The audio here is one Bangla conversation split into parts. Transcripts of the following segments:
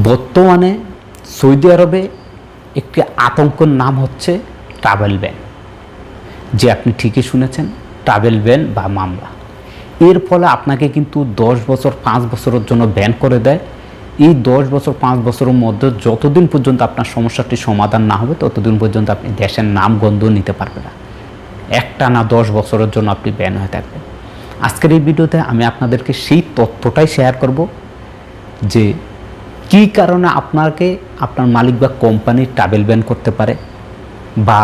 বর্তমানে সৌদি আরবে একটি আতঙ্কের নাম হচ্ছে ট্রাভেল ব্যান। যে আপনি ঠিকই শুনেছেন, ট্রাভেল ব্যান বা মামলা। এর ফলে আপনাকে কিন্তু 10 বছর 5 বছরের জন্য ব্যান করে দেয়। এই 10 বছর 5 বছরের মধ্যে যতদিন পর্যন্ত আপনার সমস্যাটি সমাধান না হবে ততদিন পর্যন্ত আপনি দেশের নাম গন্ধ নিতে পারবেন না। একটানা 10 বছরের জন্য আপনি ব্যান হয়ে থাকবেন। আজকের এই ভিডিওতে আমি আপনাদেরকে সেই তথ্যটাই শেয়ার করব যে কী কারণে আপনাকে আপনার মালিক বা কোম্পানি ট্রাভেল ব্যান করতে পারে, বা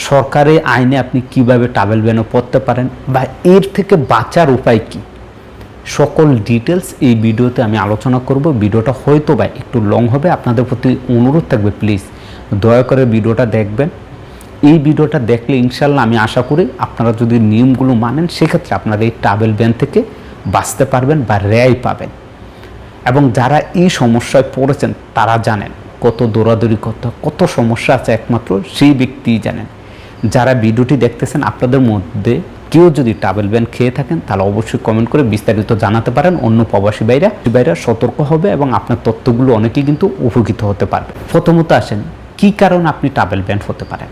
সরকারি আইনে আপনি কিভাবে ট্রাভেল ব্যানও পড়তে পারেন, বা এর থেকে বাঁচার উপায় কী, সকল ডিটেলস এই ভিডিওতে আমি আলোচনা করব। ভিডিওটা হয়তো বা একটু লং হবে, আপনাদের প্রতি অনুরোধ থাকবে প্লিজ দয়া করে ভিডিওটা দেখবেন। এই ভিডিওটা দেখলে ইনশাল্লাহ আমি আশা করি আপনারা যদি নিয়মগুলো মানেন সেক্ষেত্রে আপনারা এই ট্রাভেল ব্যান থেকে বাঁচতে পারবেন বা রেহাই পাবেন। এবং যারা এই সমস্যায় পড়েছেন তারা জানেন কত দৌড়াদৌড়ি কত সমস্যা আছে, একমাত্র সেই ব্যক্তিই জানেন। যারা ভিডিওটি দেখতেছেন আপনাদের মধ্যে কেউ যদি ট্রাভেল ব্যান খেয়ে থাকেন তাহলে অবশ্যই কমেন্ট করে বিস্তারিত জানাতে পারেন। অন্য প্রবাসী ভাইরা সতর্ক হবে এবং আপনার তথ্যগুলো অনেকেই কিন্তু উপকৃত হতে পারবে। প্রথমত আসেন কী কারণে আপনি ট্রাভেল ব্যান হতে পারেন।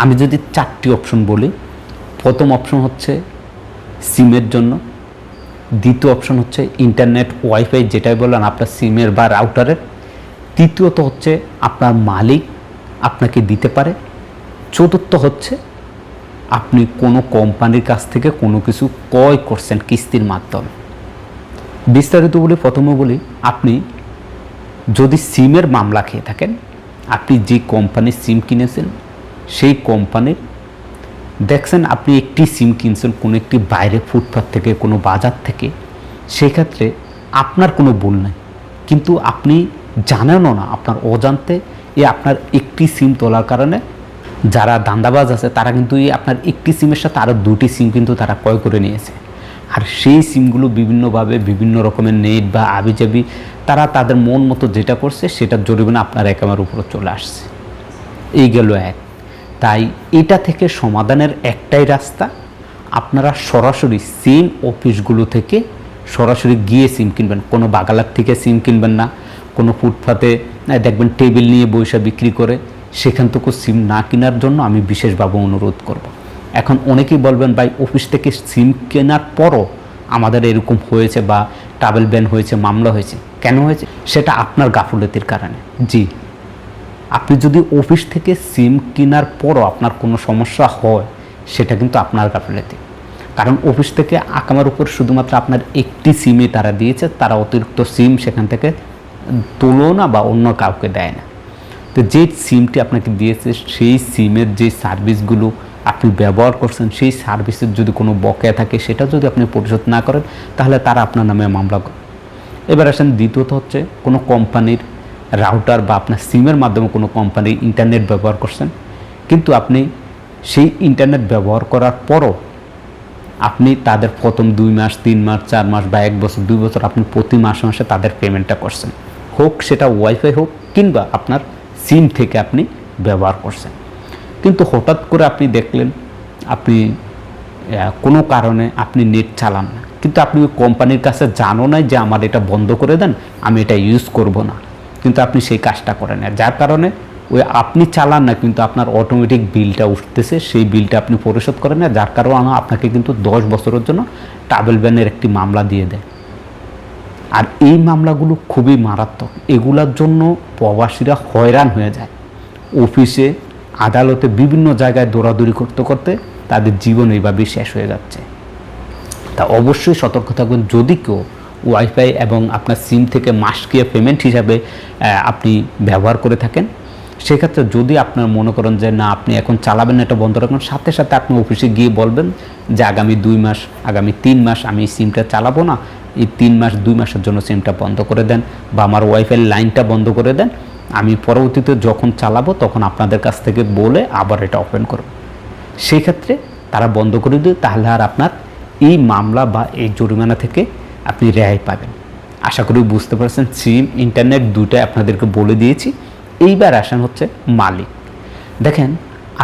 আমি যদি 4টি অপশন বলি, প্রথম অপশন হচ্ছে সিমের জন্য, দ্বিতীয় অপশন হচ্ছে ইন্টারনেট ওয়াইফাই যেটাই বললেন আপনার সিমের বা রাউটারের, তৃতীয়ত হচ্ছে আপনার মালিক আপনাকে দিতে পারে, চতুর্থ হচ্ছে আপনি কোনো কোম্পানির কাছ থেকে কোনো কিছু ক্রয় করছেন কিস্তির মাধ্যমে। বিস্তারিত বলি, প্রথমে বলি আপনি যদি সিমের মামলা খেয়ে থাকেন, আপনি যে কোম্পানির সিম কিনেছেন সেই কোম্পানির দেখছেন আপনি একটি সিম কিনছেন কোনো একটি বাইরে ফুটপাথ থেকে, কোনো বাজার থেকে, সেক্ষেত্রে আপনার কোনো ভুল নেই, কিন্তু আপনি জানেনও না, আপনার অজান্তে আপনার একটি সিম তোলার কারণে যারা দান্দাবাজ আছে তারা কিন্তু আপনার একটি সিমের সাথে আরও 2টি সিম কিন্তু তারা ক্রয় করে নিয়েছে। আর সেই সিমগুলো বিভিন্নভাবে বিভিন্ন রকমের নেট বা আবিজাবি তারা তাদের মন মতো যেটা করছে সেটার জরিমানা আপনার অ্যাকাউন্টের উপরে চলে আসছে। এই গেল এক। তাই এটা থেকে সমাধানের একটাই রাস্তা, আপনারা সরাসরি সিম অফিসগুলো থেকে সরাসরি গিয়ে সিম কিনবেন। কোনো বাগালার থেকে সিম কিনবেন না, কোনো ফুটপাতে দেখবেন টেবিল নিয়ে বৈশা বিক্রি করে, সেখান থেকে সিম না কেনার জন্য আমি বিশেষভাবে অনুরোধ করব। এখন অনেকেই বলবেন ভাই অফিস থেকে সিম কেনার পরও আমাদের এরকম হয়েছে বা ট্রাভেল ব্যান হয়েছে, মামলা হয়েছে, কেন হয়েছে? সেটা আপনার গাফুলতির কারণে। জি, আপনি যদি অফিস থেকে সিম কেনার পরও আপনার কোনো সমস্যা হয় সেটা কিন্তু আপনার গাফিলতি। কারণ অফিস থেকে আকামার উপর শুধুমাত্র আপনার একটি সিমই তারা দিয়েছে, তারা অতিরিক্ত সিম সেখান থেকে তোলো না বা অন্য কাউকে দেয় না। তো যে সিমটি আপনাকে দিয়েছে সেই সিমের যে সার্ভিসগুলো আপনি ব্যবহার করছেন সেই সার্ভিসের যদি কোনো বকেয়া থাকে সেটা যদি আপনি পরিশোধ না করেন তাহলে তারা আপনার নামে মামলা করে। এবার আসেন দ্বিতীয়ত হচ্ছে কোনো কোম্পানির রাউটার বা আপনার সিমের মাধ্যমে কোনো কোম্পানির ইন্টারনেট ব্যবহার করছেন, কিন্তু আপনি সেই ইন্টারনেট ব্যবহার করার পরও আপনি তাদের প্রথম 2 মাস 3 মাস 4 মাস বা 1 বছর 2 বছর আপনি প্রতি মাসে মাসে তাদের পেমেন্টটা করছেন, হোক সেটা ওয়াইফাই হোক কিংবা আপনার সিম থেকে আপনি ব্যবহার করছেন। কিন্তু হঠাৎ করে আপনি দেখলেন আপনি কোনো কারণে আপনি নেট চালান না, কিন্তু আপনি ওই কোম্পানির কাছে জানো না যে আমার এটা বন্ধ করে দেন, আমি এটা ইউজ করব না, কিন্তু আপনি সেই কাজটা করেন না, যার কারণে ওই আপনি চালান না কিন্তু আপনার অটোমেটিক বিলটা উঠতেছে, সেই বিলটা আপনি পরিশোধ করেন না, যার কারণে আপনাকে কিন্তু 10 বছরের জন্য ট্রাভেল ব্যানের একটি মামলা দিয়ে দেয়। আর এই মামলাগুলো খুবই মারাত্মক, এগুলোর জন্য প্রবাসীরা হয়রান হয়ে যায়। অফিসে আদালতে বিভিন্ন জায়গায় দৌড়াদৌড়ি করতে করতে তাদের জীবন এইভাবেই শেষ হয়ে যাচ্ছে। তা অবশ্যই সতর্ক থাকবেন, যদি কেউ ওয়াইফাই এবং আপনার সিম থেকে মাসকিয়া পেমেন্ট হিসাবে আপনি ব্যবহার করে থাকেন, সেক্ষেত্রে যদি আপনার মনে করেন যে না আপনি এখন চালাবেন না, এটা বন্ধ রাখবেন, সাথে সাথে আপনি অফিসে গিয়ে বলবেন যে আগামী 2 মাস আগামী 3 মাস আমি এই সিমটা চালাবো না, এই 3 মাস 2 মাসের জন্য সিমটা বন্ধ করে দেন বা আমার ওয়াইফাই লাইনটা বন্ধ করে দেন, আমি পরবর্তীতে যখন চালাবো তখন আপনাদের কাছ থেকে বলে আবার এটা ওপেন করব। সেই ক্ষেত্রে তারা বন্ধ করে দিবে, তাহলে আর আপনার এই মামলা বা এই জরিমানা থেকে আপনি রেহাই পাবেন। আশা করি বুঝতে পারছেন। সিম ইন্টারনেট দুটাই আপনাদেরকে বলে দিয়েছি। এইবার আসেন হচ্ছে মালিক। দেখেন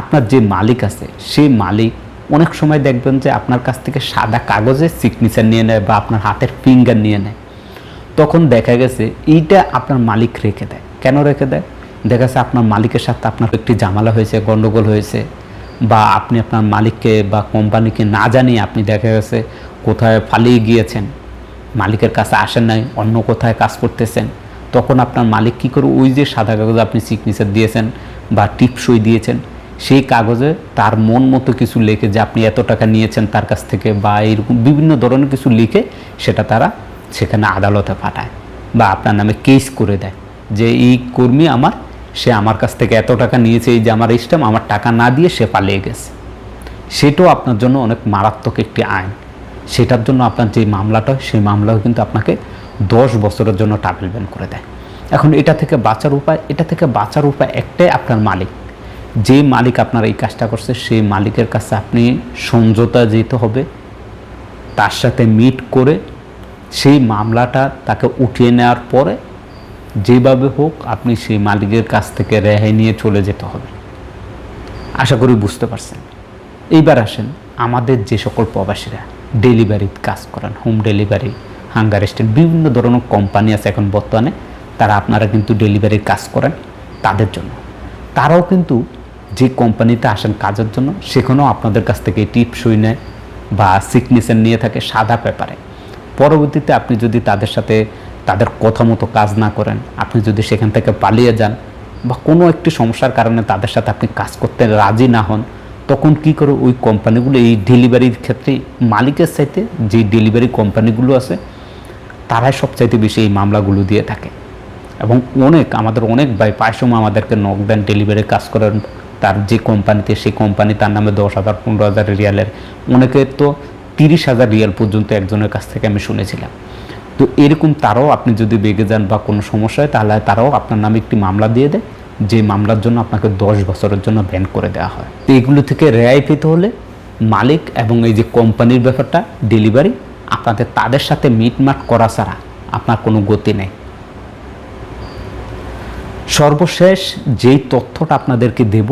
আপনার যে মালিক আছে সেই মালিক অনেক সময় দেখবেন যে আপনার কাছ থেকে সাদা কাগজে সিগনেচার নিয়ে নেয় বা আপনার হাতের ফিঙ্গার নিয়ে নেয়। তখন দেখা গেছে এইটা আপনার মালিক রেখে দেয়। কেন রেখে দেয়? দেখা যাচ্ছে আপনার মালিকের সাথে আপনার একটি ঝামেলা হয়েছে, গণ্ডগোল হয়েছে, বা আপনি আপনার মালিককে বা কোম্পানিকে না জানিয়ে আপনি দেখা গেছে কোথায় পালিয়ে গিয়েছেন, মালিকের কাছে আসেন নাই, অন্য কোথায় কাজ করতেছেন। তখন আপনার মালিক কী করে, ওই যে সাদা কাগজে আপনি সিগনেচার দিয়েছেন বা টিপসই দিয়েছেন, সেই কাগজে তার মন মতো কিছু লিখে যে আপনি এত টাকা নিয়েছেন তার কাছ থেকে, বা এরকম বিভিন্ন ধরনের কিছু লিখে সেটা তারা সেখানে আদালতে পাঠায় বা আপনার নামে কেস করে দেয় যে এই কর্মী সে আমার কাছ থেকে এত টাকা নিয়েছে, এই যে আমার স্ট্যাম্প, আমার টাকা না দিয়ে সে পালিয়ে গেছে। সেটাও আপনার জন্য অনেক মারাত্মক একটি আইন। সেটার জন্য আপনার যে মামলাটা, সেই মামলাও কিন্তু আপনাকে 10 বছরের জন্য ট্রাভেল ব্যান করে দেয়। এখন এটা থেকে বাঁচার উপায় একটাই, আপনার মালিক, যে মালিক আপনার এই কাজটা করছে সেই মালিকের কাছে আপনি সমঝোতা যেতে হবে, তার সাথে মিট করে সেই মামলাটা তাকে উঠিয়ে নেওয়ার পরে যেভাবে হোক আপনি সেই মালিকের কাছ থেকে রেহাই নিয়ে চলে যেতে হবে। আশা করি বুঝতে পারছেন। এইবার আসেন, আমাদের যে সকল প্রবাসীরা ডেলিভারির কাজ করেন, হোম ডেলিভারি, হাঙ্গার স্ট্যান্ড, বিভিন্ন ধরনের কোম্পানি আছে এখন বর্তমানে, আপনারা কিন্তু ডেলিভারির কাজ করেন, তাদের জন্য তারাও কিন্তু যে কোম্পানিতে আসেন কাজের জন্য, সেখানেও আপনাদের কাছ থেকে টিপসই নেয় বা সিগনেচার নিয়ে থাকে সাদা পেপারে। পরবর্তীতে আপনি যদি তাদের সাথে তাদের কথা মতো কাজ না করেন, আপনি যদি সেখান থেকে পালিয়ে যান বা কোনো একটি সমস্যার কারণে তাদের সাথে আপনি কাজ করতে রাজি না হন, তখন কি করে ওই কোম্পানিগুলো এই ডেলিভারির ক্ষেত্রে মালিকের চাইতে যে ডেলিভারি কোম্পানিগুলো আছে তারাই সবচাইতে বেশি এই মামলাগুলো দিয়ে থাকে। এবং আমাদের অনেক ভাই প্রায় সময় আমাদেরকে নক দেন ডেলিভারির কাজ করেন, তার যে কোম্পানিতে, সেই কোম্পানি তার নামে 10,000 15,000 রিয়ালের, অনেকে তো 30,000 রিয়াল পর্যন্ত একজনের কাছ থেকে আমি শুনেছিলাম। তো এরকম তারাও আপনি যদি বেগে যান বা কোনো সমস্যা হয়, তাহলে তারাও আপনার নামে একটি মামলা দিয়ে দেয়, যে মামলার জন্য আপনাকে 10 বছরের জন্য ব্যান করে দেওয়া হয়। তো এগুলো থেকে রেহাই পেতে হলে মালিক এবং এই যে কোম্পানির ব্যাপারটা ডেলিভারি, আপনাদের তাদের সাথে মিটমাট করা ছাড়া আপনার কোনো গতি নেই। সর্বশেষ যেই তথ্যটা আপনাদেরকে দেব,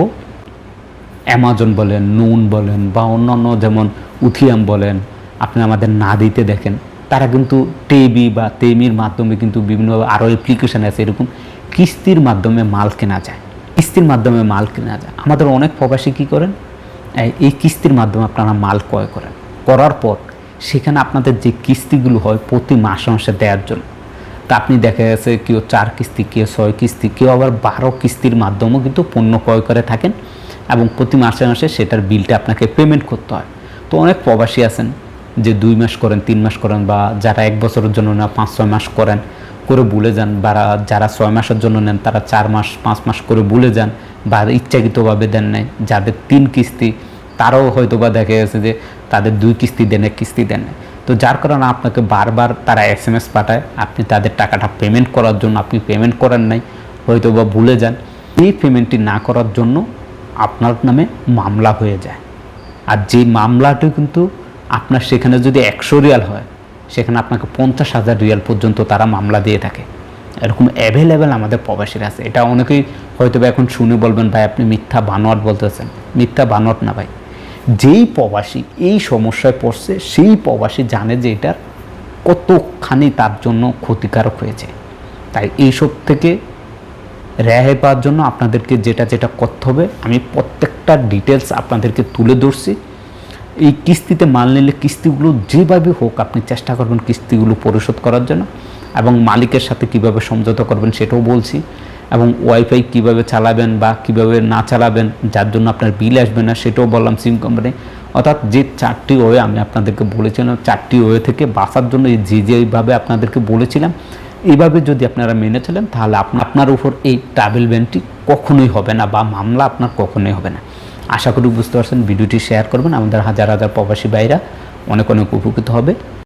অ্যামাজন বলেন, নুন বলেন বা অন্যান্য যেমন উথিয়াম বলেন, আপনি আমাদের না দিতে দেখেন, তারা কিন্তু টেবি বা তেমির মাধ্যমে কিন্তু বিভিন্ন আরও অ্যাপ্লিকেশান আছে, এরকম কিস্তির মাধ্যমে মাল কেনা যায়। আমাদের অনেক প্রবাসী কী করেন, এই কিস্তির মাধ্যমে আপনারা মাল ক্রয় করার পর সেখানে আপনাদের যে কিস্তিগুলো হয় প্রতি মাসে মাসে দেওয়ার জন্য, তা আপনি দেখা গেছে কেউ 4 কিস্তি, কেউ 6 কিস্তি, কেউ আবার 12 কিস্তির মাধ্যমেও কিন্তু পণ্য ক্রয় করে থাকেন, এবং প্রতি মাসে মাসে সেটার বিলটা আপনাকে পেমেন্ট করতে হয়। তো অনেক প্রবাসী আছেন যে 2 মাস করেন, 3 মাস করেন, বা যারা 1 বছরের জন্য না 5-6 মাস করে ভুলে যান, বা যারা 6 মাসের জন্য নেন তারা 4 মাস 5 মাস করে ভুলে যান, বা ইচ্ছাকৃতভাবে দেন নাই। যাদের 3 কিস্তি তারাও হয়তো বা দেখা গেছে যে তাদের 2 কিস্তি দেন, 1 কিস্তি দেন নাই। তো যার কারণে আপনাকে বারবার তারা SMS পাঠায়, আপনি তাদের টাকাটা পেমেন্ট করার জন্য আপনি পেমেন্ট করেন নাই, হয়তো বা ভুলে যান। এই পেমেন্টটি না করার জন্য আপনার নামে মামলা হয়ে যায়। আর যে মামলাটি কিন্তু আপনার সেখানে যদি 100 রিয়াল হয়, সেখানে আপনাকে 50,000 রিয়াল পর্যন্ত তারা মামলা দিয়ে থাকে। এরকম অ্যাভেলেবেল আমাদের প্রবাসীরা আছে। এটা অনেকেই হয়তো বা এখন শুনে বলবেন, ভাই আপনি মিথ্যা বানোয়াট বলতেছেন। মিথ্যা বানোয়াট না ভাই, যেই প্রবাসী এই সমস্যায় পড়ছে সেই প্রবাসী জানে যে এটার কতখানি তার জন্য ক্ষতিকারক হয়েছে। তাই এইসব থেকে রেহাই পাওয়ার জন্য আপনাদেরকে যেটা করতে হবে, আমি প্রত্যেকটা ডিটেলস আপনাদেরকে তুলে ধরছি। এই কিস্তিতে মাল নিলে কিস্তিগুলো যেভাবে হোক আপনি চেষ্টা করবেন কিস্তিগুলো পরিশোধ করার জন্য, এবং মালিকের সাথে কিভাবে সমঝোতা করবেন সেটাও বলছি, এবং ওয়াইফাই কিভাবে চালাবেন বা কিভাবে না চালাবেন যার জন্য আপনার বিল আসবে না সেটাও বললাম সিম কোম্পানি। অর্থাৎ যে 4টি ওয়ে আমি আপনাদেরকে বলেছিলাম, 4টি ওয়ে থেকে বাঁচার জন্য যেভাবে আপনাদেরকে বলেছিলাম, এইভাবে যদি আপনারা মেনে চলেন, তাহলে আপনার উপর এই ট্রাভেল ব্যানটি কখনোই হবে না বা মামলা আপনার কখনোই হবে না। আশা করি বুঝতে পারছেন। ভিডিওটি শেয়ার করবেন, আমাদের হাজার হাজার প্রবাসী ভাইরা অনেক অনেক উপকৃত হবে।